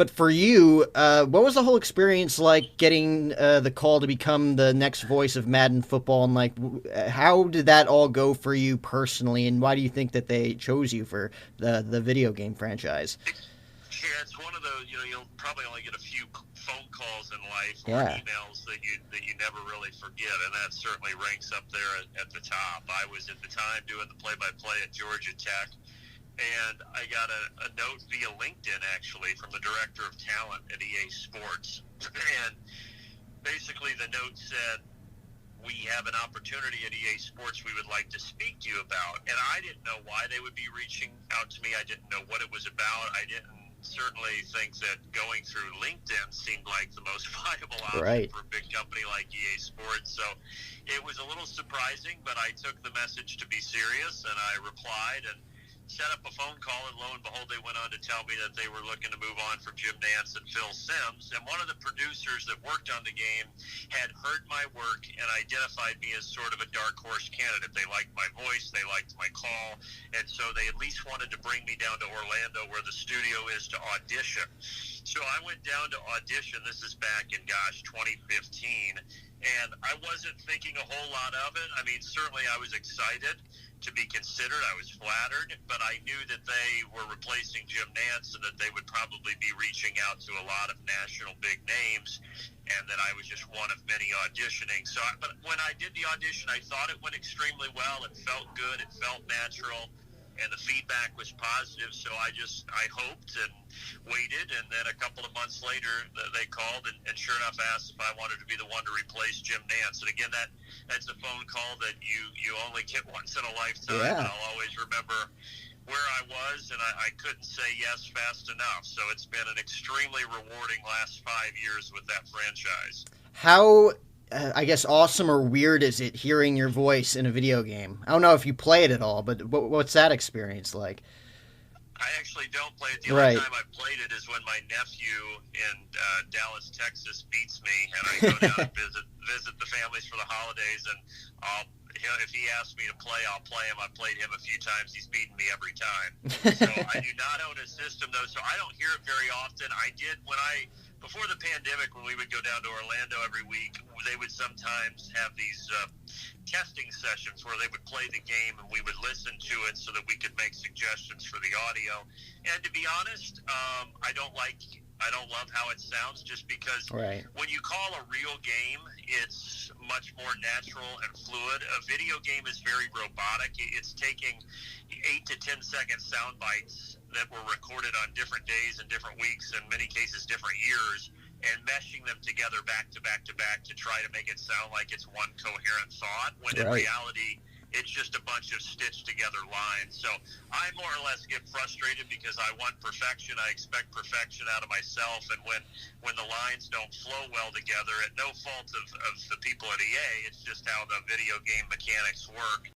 But for you, what was the whole experience like getting the call to become the next voice of Madden football? And like, how did that all go for you personally? And why do you think that they chose you for the video game franchise? Yeah, it's one of those. You'll probably only get a few phone calls in life or Yeah, emails that you never really forget, and that certainly ranks up there at the top. I was at the time doing the play-by-play at Georgia Tech, and I got a note via LinkedIn actually from the director of talent at EA Sports, and basically the note said, we have an opportunity at EA Sports we would like to speak to you about. And I didn't know why they would be reaching out to me. I didn't know what it was about. I didn't certainly think that going through LinkedIn seemed like the most viable option right. for a big company like EA Sports. So it was a little surprising, but I took the message to be serious and I replied and set up a phone call, and lo and behold, they went on to tell me that they were looking to move on from Jim Nantz and Phil Simms. And one of the producers that worked on the game had heard my work and identified me as sort of a dark horse candidate. They liked my voice, they liked my call, and so they at least wanted to bring me down to Orlando where the studio is to audition. So I went down to audition. This is back in, 2015. And I wasn't thinking a whole lot of it. I mean, certainly I was excited to be considered. I was flattered, but I knew that they were replacing Jim Nantz and that they would probably be reaching out to a lot of national big names, and that I was just one of many auditioning. But when I did the audition, I thought it went extremely well. It felt good. It felt natural. And the feedback was positive, so I hoped and waited, and then a couple of months later, they called and sure enough asked if I wanted to be the one to replace Jim Nantz. And again, that's a phone call that you only get once in a lifetime, and Yeah. I'll always remember where I was, and I couldn't say yes fast enough. So it's been an extremely rewarding last 5 years with that franchise. How, I guess, awesome or weird is it hearing your voice in a video game? I don't know if you play it at all, but what's that experience like? I actually don't play it. The only Right. time I played it is when my nephew in Dallas, Texas, beats me, and I go down and visit the families for the holidays. And if he asks me to play, I'll play him. I've played him a few times. He's beaten me every time. So I do not own a system though, so I don't hear it very often. I did before the pandemic, when we would go down to Orlando every week, they would sometimes have these testing sessions where they would play the game and we would listen to it so that we could make suggestions for the audio. And to be honest, I don't love how it sounds, just because Right. when you call a real game, it's much more natural and fluid. A video game is very robotic. It's taking 8 to 10 second sound bites that were recorded on different days and different weeks, in many cases different years, and meshing them together back to back to back to try to make it sound like it's one coherent thought, when in Right. reality it's just a bunch of stitched together lines. So I more or less get frustrated because I want perfection. I expect perfection out of myself, and when the lines don't flow well together, at no fault of the people at EA, it's just how the video game mechanics work.